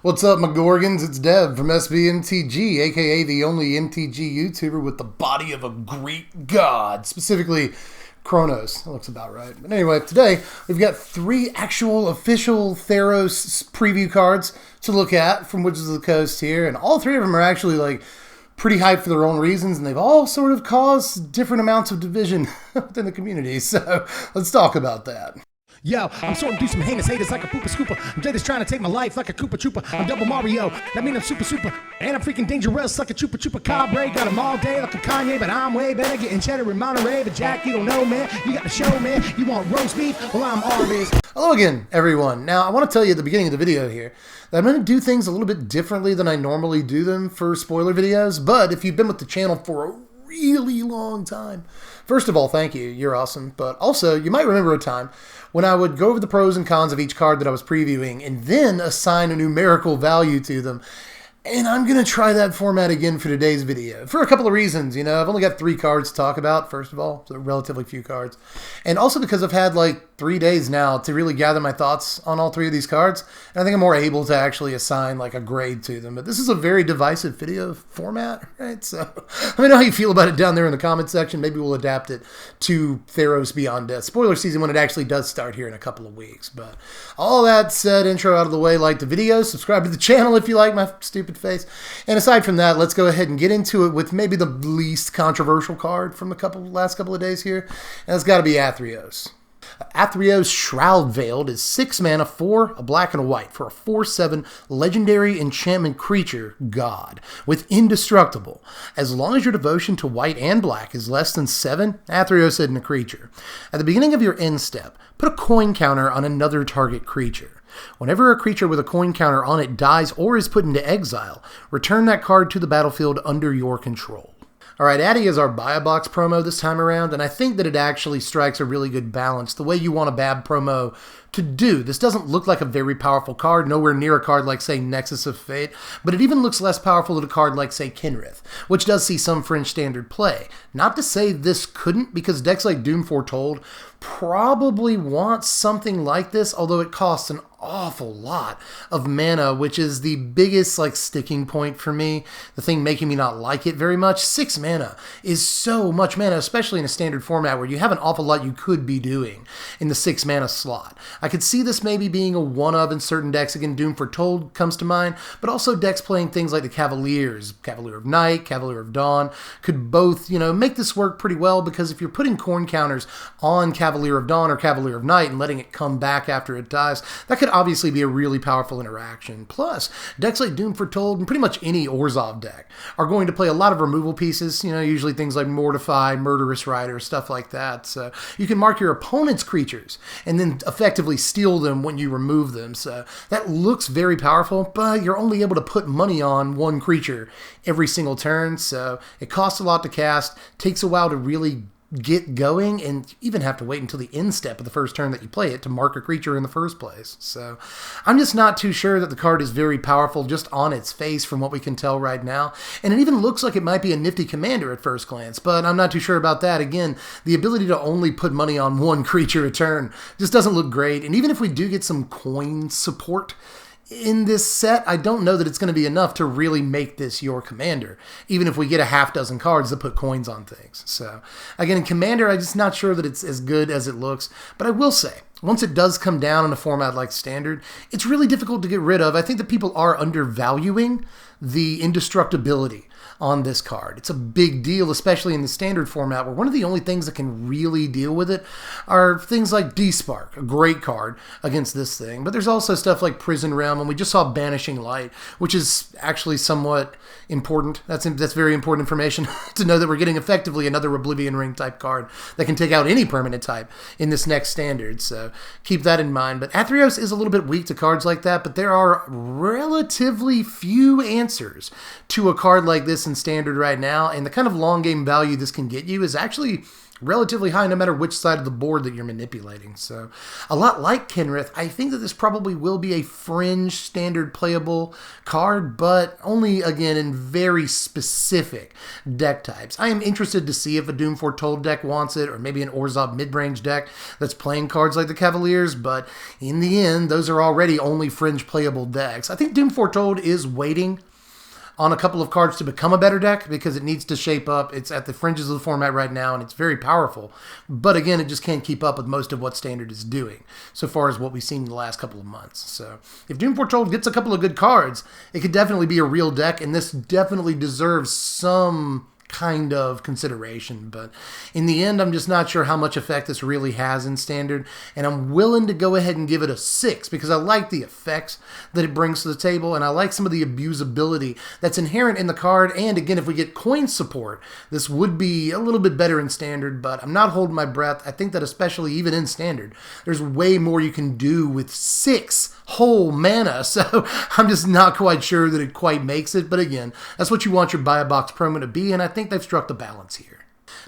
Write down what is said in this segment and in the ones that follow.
What's up, my Gorgons? It's Dev from Mtg, aka the only MTG YouTuber with the body of a Greek god, specifically Kronos. That looks about right. But anyway, today we've got 3 actual official Theros preview cards to look at from Wizards of the Coast here, and all 3 of them are actually like pretty hyped for their own reasons, and they've all sort of caused different amounts of division within the community. So let's talk about that. Yo, I'm sorting through some heinous haters like a pooper scooper. I'm just trying to take my life like a Koopa Trooper. I'm double Mario, that mean I'm super. And I'm freaking dangerous like a Chupa Cabre. Got them all day like a Kanye, but I'm way better getting cheddar in Monterey. But Jack, you don't know, man. You got the show, man. You want roast beef? Well, I'm always. Hello again, everyone. Now, I want to tell you at the beginning of the video here that I'm going to do things a little bit differently than I normally do them for spoiler videos. But if you've been with the channel for a really long time, first of all, thank you. You're awesome. But also, you might remember a time when I would go over the pros and cons of each card that I was previewing and then assign a numerical value to them. And I'm going to try that format again for today's video for a couple of reasons. You know, I've only got 3 cards to talk about, first of all, so relatively few cards. And also because I've had like 3 days now to really gather my thoughts on all 3 of these cards. And I think I'm more able to actually assign like a grade to them. But this is a very divisive video format, right? So let me know how you feel about it down there in the comment section. Maybe we'll adapt it to Theros Beyond Death spoiler season when it actually does start here in a couple of weeks. But all that said, intro out of the way, like the video, subscribe to the channel if you like my stupid face. And aside from that, let's go ahead and get into it with maybe the least controversial card from the last couple of days here. And it's got to be Athreos. Athreos Shroud Veiled is 6 mana, 4, a black and a white, for a 4/7 legendary enchantment creature god with indestructible. As long as your devotion to white and black is less than 7, Athreos isn't a creature. At the beginning of your end step, put a coin counter on another target creature. Whenever a creature with a coin counter on it dies or is put into exile, return that card to the battlefield under your control. Alright, Addy is our buy a box promo this time around, and I think that it actually strikes a really good balance, the way you want a bad promo to do. This doesn't look like a very powerful card, nowhere near a card like, say, Nexus of Fate, but it even looks less powerful than a card like, say, Kenrith, which does see some French standard play. Not to say this couldn't, because decks like Doom Foretold probably want something like this, although it costs an awful lot of mana, which is the biggest like sticking point for me, the thing making me not like it very much. 6 mana is so much mana, especially in a standard format where you have an awful lot you could be doing in the 6 mana slot. I could see this maybe being a one-of in certain decks. Again, Doom Foretold comes to mind, but also decks playing things like the Cavaliers, Cavalier of Night, Cavalier of Dawn, could both, you know, make this work pretty well, because if you're putting coin counters on Cavalier of Dawn or Cavalier of Night and letting it come back after it dies, that could obviously be a really powerful interaction. Plus, decks like Doom Foretold and pretty much any Orzhov deck are going to play a lot of removal pieces, you know, usually things like Mortify, Murderous Rider, stuff like that. So you can mark your opponent's creatures and then effectively steal them when you remove them. So that looks very powerful, but you're only able to put money on one creature every single turn, so it costs a lot to cast, takes a while to really get going, and you even have to wait until the end step of the first turn that you play it to mark a creature in the first place. So I'm just not too sure that the card is very powerful just on its face from what we can tell right now. And it even looks like it might be a nifty commander at first glance, but I'm not too sure about that. Again, the ability to only put money on one creature a turn just doesn't look great. And even if we do get some coin support in this set, I don't know that it's going to be enough to really make this your commander, even if we get a half dozen cards that put coins on things. So again, in Commander, I'm just not sure that it's as good as it looks, but I will say, once it does come down in a format like Standard, it's really difficult to get rid of. I think that people are undervaluing the indestructibility on this card. It's a big deal, especially in the Standard format, where one of the only things that can really deal with it are things like D-Spark, a great card against this thing. But there's also stuff like Prison Realm, and we just saw Banishing Light, which is actually somewhat important. That's very important information to know that we're getting effectively another Oblivion Ring type card that can take out any permanent type in this next Standard. So keep that in mind. But Athreos is a little bit weak to cards like that, but there are relatively few answers to a card like this in Standard right now, and the kind of long game value this can get you is actually relatively high no matter which side of the board that you're manipulating. So a lot like Kenrith, I think that this probably will be a fringe standard playable card, but only, again, in very specific deck types. I am interested to see if a Doom Foretold deck wants it, or maybe an Orzhov mid-range deck that's playing cards like the Cavaliers, but in the end, those are already only fringe playable decks. I think Doom Foretold is waiting on a couple of cards to become a better deck because it needs to shape up. It's at the fringes of the format right now, and it's very powerful. But again, it just can't keep up with most of what Standard is doing so far as what we've seen in the last couple of months. So if Doom Foretold gets a couple of good cards, it could definitely be a real deck, and this definitely deserves some kind of consideration. But in the end, I'm just not sure how much effect this really has in Standard, and I'm willing to go ahead and give it a 6 because I like the effects that it brings to the table, and I like some of the abusability that's inherent in the card. And again, if we get coin support, this would be a little bit better in Standard, but I'm not holding my breath. I think that especially even in Standard, there's way more you can do with 6 whole mana, so I'm just not quite sure that it quite makes it. But again, that's what you want your buy a box promo to be, and I think they've struck the balance here.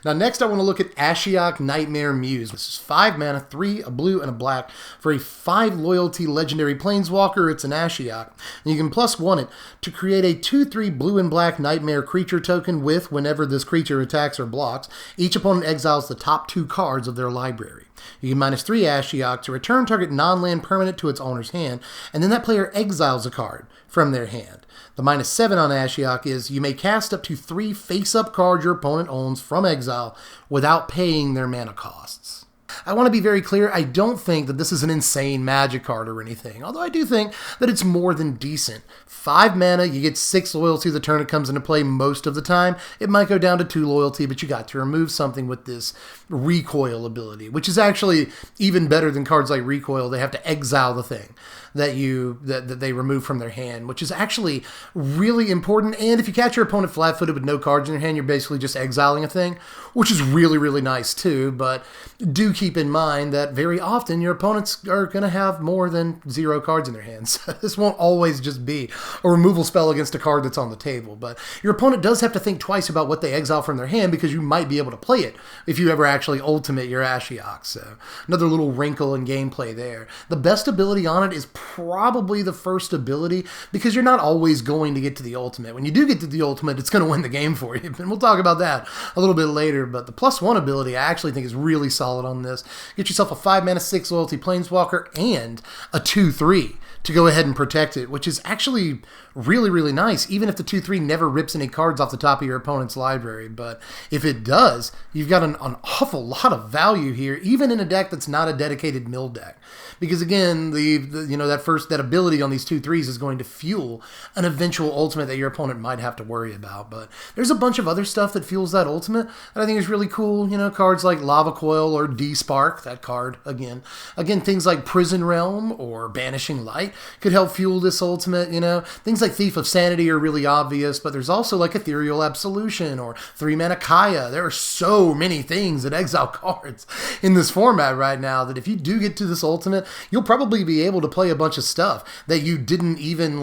Now next I want to look at Ashiok Nightmare Muse. This is 5 mana, 3, a blue, and a black for a 5 loyalty legendary planeswalker. It's an Ashiok. And you can +1 it to create a 2/3 blue and black nightmare creature token with, whenever this creature attacks or blocks, each opponent exiles the top 2 cards of their library. You can -3 Ashiok to return target non-land permanent to its owner's hand, and then that player exiles a card from their hand. The -7 on Ashiok is you may cast up to 3 face-up cards your opponent owns from exile without paying their mana costs. I want to be very clear, I don't think that this is an insane Magic card or anything, although I do think that it's more than decent. 5 mana, you get 6 loyalty the turn it comes into play most of the time. It might go down to 2 loyalty, but you got to remove something with this recoil ability, which is actually even better than cards like recoil. They have to exile the thing that they remove from their hand, which is actually really important. And if you catch your opponent flat-footed with no cards in their hand, you're basically just exiling a thing, which is really, really nice too. But do keep in mind that very often your opponents are going to have more than 0 cards in their hands. This won't always just be a removal spell against a card that's on the table, but your opponent does have to think twice about what they exile from their hand because you might be able to play it if you ever actually ultimate your Ashiok. So another little wrinkle in gameplay there. The best ability on it is probably the first ability because you're not always going to get to the ultimate. When you do get to the ultimate, it's going to win the game for you, and we'll talk about that a little bit later. But the +1 ability I actually think is really solid on this. Get yourself a 5 mana 6 loyalty planeswalker and a 2/3 to go ahead and protect it, which is actually really, really nice, even if the 2/3 never rips any cards off the top of your opponent's library. But if it does, you've got an awful lot of value here, even in a deck that's not a dedicated mill deck. Because again, that ability on these 2/3s is going to fuel an eventual ultimate that your opponent might have to worry about. But there's a bunch of other stuff that fuels that ultimate that I think is really cool. You know, cards like Lava Coil or D-Spark, that card again. Things like Prison Realm or Banishing Light could help fuel this ultimate. You know, things like Thief of Sanity are really obvious, but there's also like Ethereal Absolution or 3 mana Kaya. There are so many things that exile cards in this format right now that if you do get to this ultimate, you'll probably be able to play a bunch of stuff that you didn't even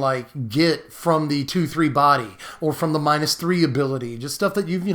get from the 2/3 body or from the -3 ability, just stuff that you've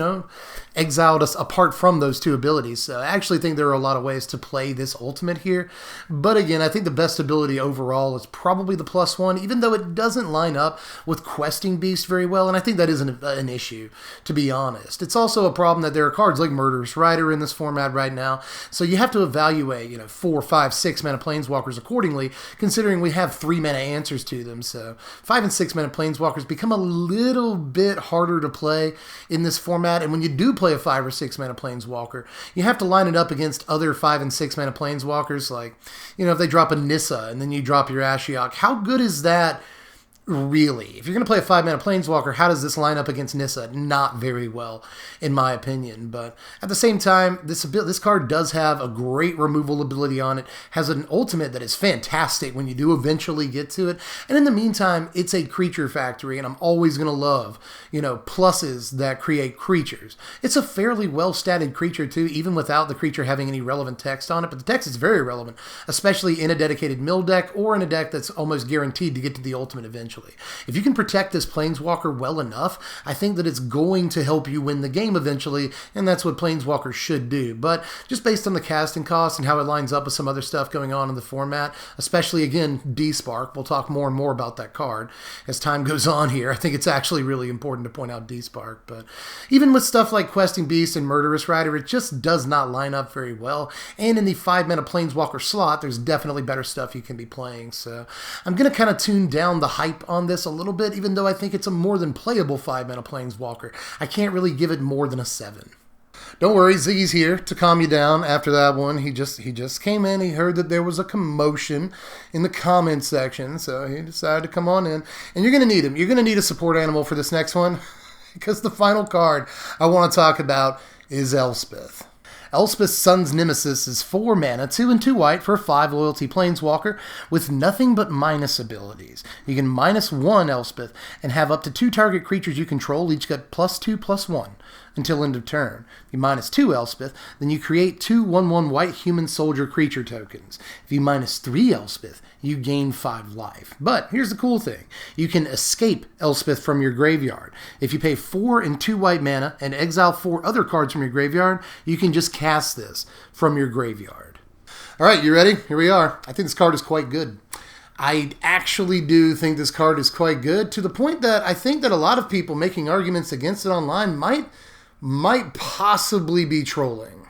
exiled us apart from those 2 abilities. So I actually think there are a lot of ways to play this ultimate here, but again, I think the best ability overall is probably the +1, even though it doesn't line up with Questing Beast very well, and I think that is an issue, to be honest. It's also a problem that there are cards like Murderous Rider in this format right now, so you have to evaluate 4, 5, 6 mana planeswalkers accordingly, considering we have 3 mana answers to them. So 5 and 6 mana planeswalkers become a little bit harder to play in this format, and when you do play a 5 or 6 mana planeswalker, you have to line it up against other 5 and 6 mana planeswalkers. Like, if they drop a Nissa and then you drop your Ashiok, how good is that? Really, if you're going to play a 5 mana planeswalker, how does this line up against Nissa? Not very well, in my opinion. But at the same time, this card does have a great removal ability on it, has an ultimate that is fantastic when you do eventually get to it, and in the meantime, it's a creature factory, and I'm always going to love, pluses that create creatures. It's a fairly well-statted creature too, even without the creature having any relevant text on it, but the text is very relevant, especially in a dedicated mill deck or in a deck that's almost guaranteed to get to the ultimate eventually. eventually. If you can protect this Planeswalker well enough, I think that it's going to help you win the game eventually, and that's what Planeswalkers should do. But just based on the casting cost and how it lines up with some other stuff going on in the format, especially, again, D-Spark, we'll talk more and more about that card as time goes on here. I think it's actually really important to point out D-Spark, but even with stuff like Questing Beast and Murderous Rider, it just does not line up very well, and in the 5-mana Planeswalker slot, there's definitely better stuff you can be playing, so I'm going to kind of tune down the hype on this a little bit, even though I think it's a more than playable 5-mana Planeswalker. I can't really give it more than a 7. Don't worry, Ziggy's here to calm you down after that one. He just came in. He heard that there was a commotion in the comment section, so he decided to come on in. And you're going to need him. You're going to need a support animal for this next one, because the final card I want to talk about is Elspeth. Elspeth's Sun's Nemesis is 4 mana, 2 and 2 white for a 5 loyalty Planeswalker with nothing but minus abilities. You can -1 Elspeth and have up to 2 target creatures you control each get +2/+1 until end of turn. If you -2 Elspeth, then you create 2 1/1 white human soldier creature tokens. If you -3 Elspeth, you gain 5 life. But here's the cool thing. You can escape Elspeth from your graveyard. If you pay 4 and 2 white mana and exile 4 other cards from your graveyard, you can just cast this from your graveyard. All right, you ready? Here we are. I think this card is quite good. I actually do think this card is quite good, to the point that I think that a lot of people making arguments against it online might possibly be trolling.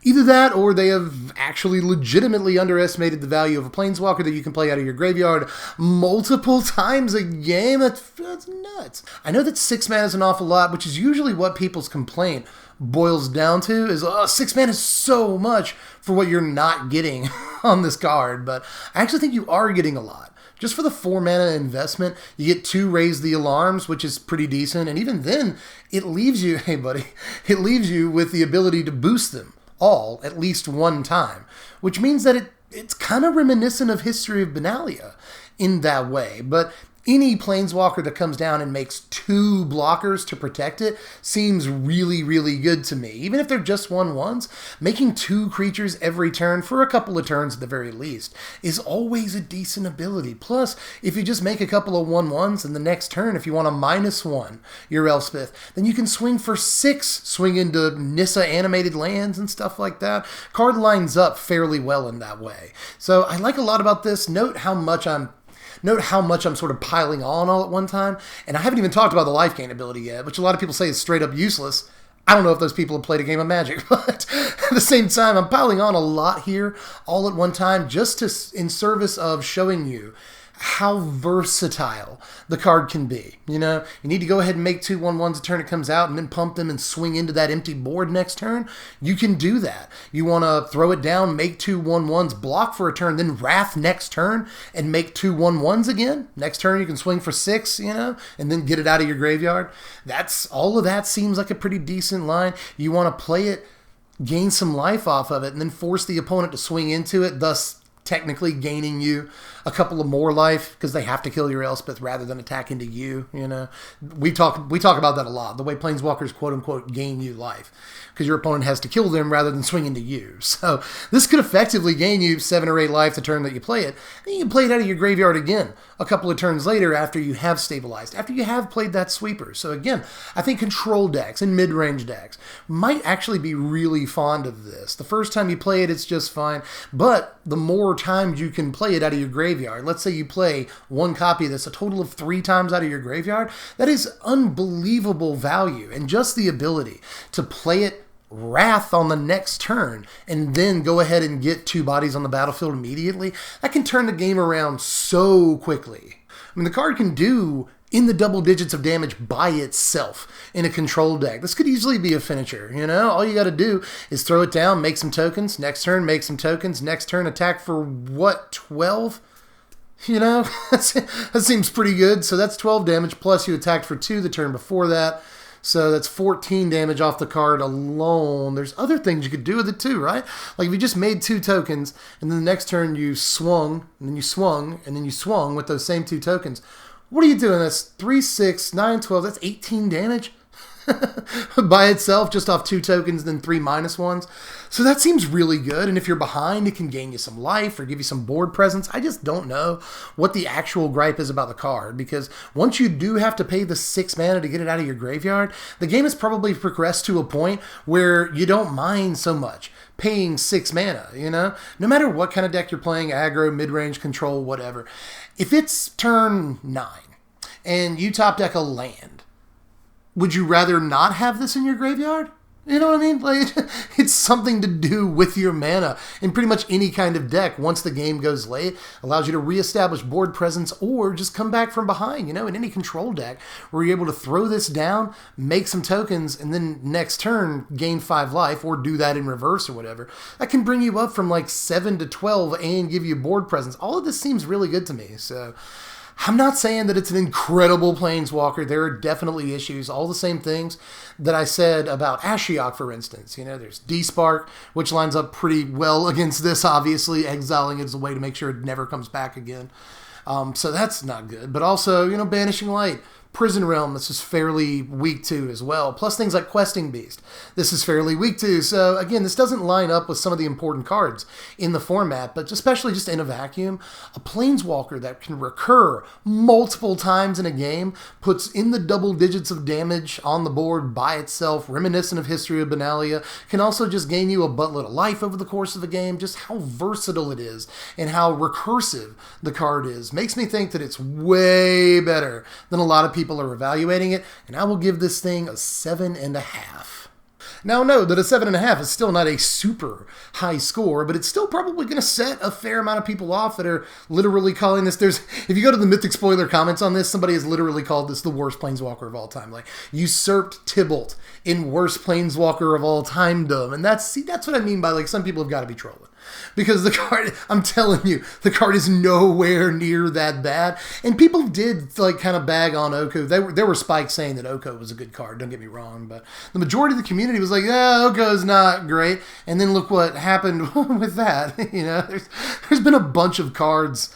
Either that, or they have actually legitimately underestimated the value of a Planeswalker that you can play out of your graveyard multiple times a game. That's nuts. I know that 6 mana is an awful lot, which is usually what people's complaint boils down to, is 6 mana is so much for what you're not getting on this card, but I actually think you are getting a lot. Just for the 4 mana investment, you get 2 Raise the Alarms, which is pretty decent, and even then, it leaves you, hey buddy, it leaves you with the ability to boost them all at least one time, which means that it's kind of reminiscent of History of Benalia in that way. But any Planeswalker that comes down and makes 2 blockers to protect it seems really, really good to me. Even if they're just 1/1s, making 2 creatures every turn, for a couple of turns at the very least, is always a decent ability. Plus, if you just make a couple of 1/1s, and the next turn, if you want to -1 your Elspeth, then you can swing for 6, swing into Nissa animated lands and stuff like that. Card lines up fairly well in that way. So I like a lot about this. Note how much I'm sort of piling on all at one time. And I haven't even talked about the life gain ability yet, which a lot of people say is straight up useless. I don't know if those people have played a game of Magic, but at the same time, I'm piling on a lot here all at one time, just in service of showing you how versatile the card can be. You know, you need to go ahead and make 2 1/1s a turn it comes out and then pump them and swing into that empty board next turn. You can do that. You want to throw it down, make 2 1/1s, block for a turn, then Wrath next turn and make 2 1/1s again. Next turn you can swing for 6, you know, and then get it out of your graveyard. All of that seems like a pretty decent line. You want to play it, gain some life off of it, and then force the opponent to swing into it, thus technically gaining you a couple of more life because they have to kill your Elspeth rather than attack into you. You know, we talk about that a lot. The way Planeswalkers quote unquote gain you life, because your opponent has to kill them rather than swing into you. So this could effectively gain you 7 or 8 life the turn that you play it, and you can play it out of your graveyard again a couple of turns later after you have stabilized, after you have played that sweeper. So again, I think control decks and mid-range decks might actually be really fond of this. The first time you play it, it's just fine, but the more times you can play it out of your graveyard, let's say you play 1 copy of this a total of 3 times out of your graveyard, that is unbelievable value. And just the ability to play it Wrath on the next turn and then go ahead and get 2 bodies on the battlefield immediately, that can turn the game around so quickly. I mean, the card can do in the double digits of damage by itself in a control deck. This could easily be a finisher, you know? All you got to do is throw it down, make some tokens, next turn make some tokens, next turn attack for what, 12? You know, that seems pretty good. So that's 12 damage, plus you attacked for 2 the turn before that. So that's 14 damage off the card alone. There's other things you could do with it too, right? Like if you just made 2 tokens, and then the next turn you swung, and then you swung, and then you swung with those same 2 tokens. What are you doing? That's 3, 6, 9, 12. That's 18 damage. by itself, just off 2 tokens, then 3 -1s. So that seems really good. And if you're behind, it can gain you some life or give you some board presence. I just don't know what the actual gripe is about the card, because once you do have to pay the 6 mana to get it out of your graveyard, the game has probably progressed to a point where you don't mind so much paying 6 mana, you know? No matter what kind of deck you're playing, aggro, mid-range, control, whatever. If it's turn 9 and you top deck a land, would you rather not have this in your graveyard? You know what I mean? Like, it's something to do with your mana in pretty much any kind of deck. Once the game goes late, allows you to reestablish board presence or just come back from behind, you know, in any control deck where you're able to throw this down, make some tokens, and then next turn gain 5 life or do that in reverse or whatever. That can bring you up from like 7 to 12 and give you board presence. All of this seems really good to me, so I'm not saying that it's an incredible Planeswalker. There are definitely issues. All the same things that I said about Ashiok, for instance. You know, there's D-Spark, which lines up pretty well against this, obviously. Exiling is a way to make sure it never comes back again. So that's not good. But also, you know, Banishing Light. Prison Realm, this is fairly weak to as well. Plus things like Questing Beast, this is fairly weak to. So again, this doesn't line up with some of the important cards in the format, but especially just in a vacuum, a Planeswalker that can recur multiple times in a game, puts in the double digits of damage on the board by itself, reminiscent of History of Benalia, can also just gain you a buttload of life over the course of a game. Just how versatile it is and how recursive the card is makes me think that it's way better than a lot of people are evaluating it, and I will give this thing a 7.5. Now, know that a 7.5 is still not a super high score, but it's still probably going to set a fair amount of people off that are literally calling this. If you go to the Mythic Spoiler comments on this, somebody has literally called this the worst Planeswalker of all time. Like, usurped Tybalt in worst Planeswalker of all time-dom. And that's what I mean by, like, some people have got to be trolling. Because the card, I'm telling you, the card is nowhere near that bad. And people did, like, kind of bag on Oko. There were spikes saying that Oko was a good card, don't get me wrong. But the majority of the community was like, yeah, Oko's not great. And then look what happened with that. You know, there's been a bunch of cards,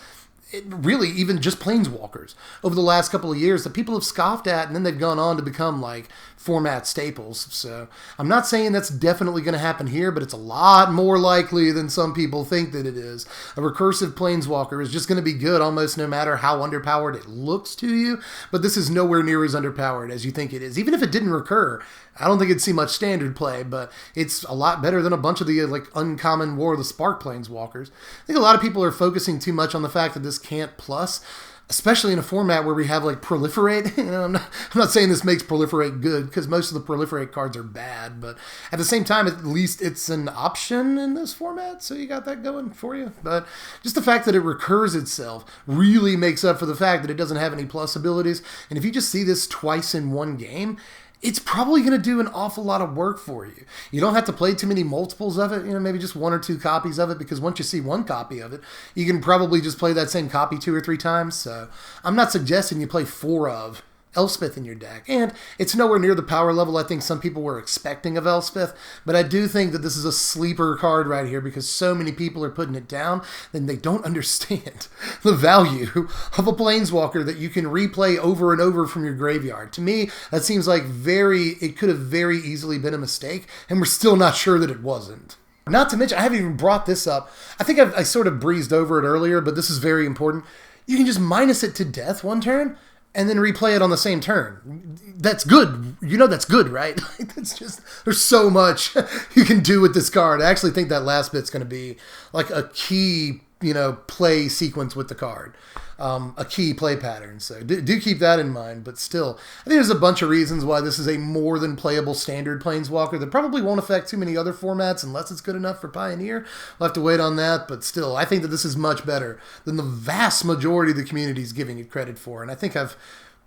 really even just Planeswalkers, over the last couple of years that people have scoffed at, and then they've gone on to become, like, format staples. So I'm not saying that's definitely going to happen here, but it's a lot more likely than some people think that it is. A recursive Planeswalker is just going to be good almost no matter how underpowered it looks to you, but this is nowhere near as underpowered as you think it is. Even if it didn't recur, I don't think it'd see much standard play, but it's a lot better than a bunch of the like uncommon War of the Spark Planeswalkers. I think a lot of people are focusing too much on the fact that this can't plus, especially in a format where we have like Proliferate. You know, I'm not saying this makes Proliferate good, because most of the Proliferate cards are bad, but at the same time, at least it's an option in this format, so you got that going for you. But just the fact that it recurs itself really makes up for the fact that it doesn't have any plus abilities, and if you just see this twice in one game, it's probably going to do an awful lot of work for you. You don't have to play too many multiples of it, you know, maybe just 1 or 2 copies of it, because once you see 1 copy of it, you can probably just play that same copy 2 or 3 times. So I'm not suggesting you play 4 of Elspeth in your deck, and it's nowhere near the power level I think some people were expecting of Elspeth, but I do think that this is a sleeper card right here because so many people are putting it down, then they don't understand the value of a Planeswalker that you can replay over and over from your graveyard. To me, that seems like it could have very easily been a mistake, and we're still not sure that it wasn't. Not to mention, I haven't even brought this up. I think I sort of breezed over it earlier, but this is very important. You can just minus it to death one turn, and then replay it on the same turn. That's good. You know that's good, right? That's just, there's so much you can do with this card. I actually think that last bit's going to be like a key, you know, play sequence with the card. A key play pattern. So do keep that in mind. But still, I think there's a bunch of reasons why this is a more than playable standard Planeswalker that probably won't affect too many other formats unless it's good enough for Pioneer. We'll have to wait on that. But still, I think that this is much better than the vast majority of the community is giving it credit for. And I think I've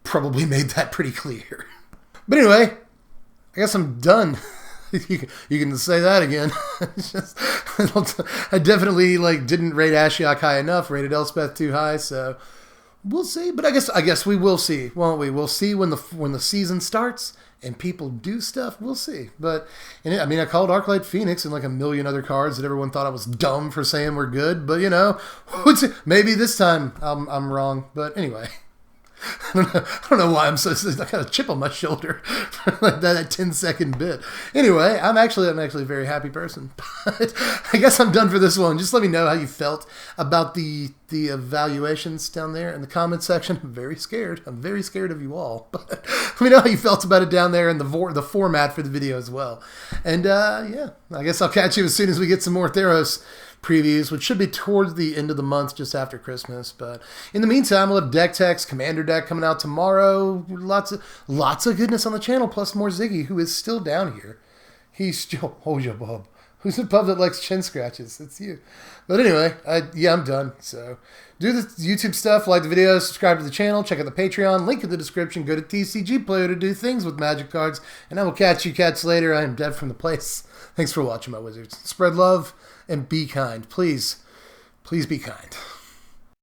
probably made that pretty clear. But anyway, I guess I'm done. You can say that again. I definitely didn't rate Ashiok high enough, rated Elspeth too high, so we'll see. But I guess we will see, won't we? We'll see when the season starts and people do stuff. We'll see. But I called Arclight Phoenix and like a million other cards that everyone thought I was dumb for saying were good. But maybe this time I'm wrong. But anyway. I don't know why I'm so. I got a chip on my shoulder, like that 10-second bit. Anyway, I'm actually a very happy person. But I guess I'm done for this one. Just let me know how you felt about the evaluations down there in the comments section. I'm very scared. I'm very scared of you all. But let me know how you felt about it down there and the format for the video as well. And yeah, I guess I'll catch you as soon as we get some more Theros previews, which should be towards the end of the month, just after Christmas. But in the meantime, we'll have Deck Techs, Commander Deck coming out tomorrow. Lots of goodness on the channel, plus more Ziggy, who is still down here. He's still, oh yeah, Bob. Who's the pub that likes chin scratches? It's you. But anyway, yeah, I'm done. So do the YouTube stuff, like the video, subscribe to the channel, check out the Patreon, link in the description, go to TCG Player to do things with Magic cards, and I will catch you cats later. I am Dev from the place. Thanks for watching, my wizards. Spread love and be kind. Please, please be kind.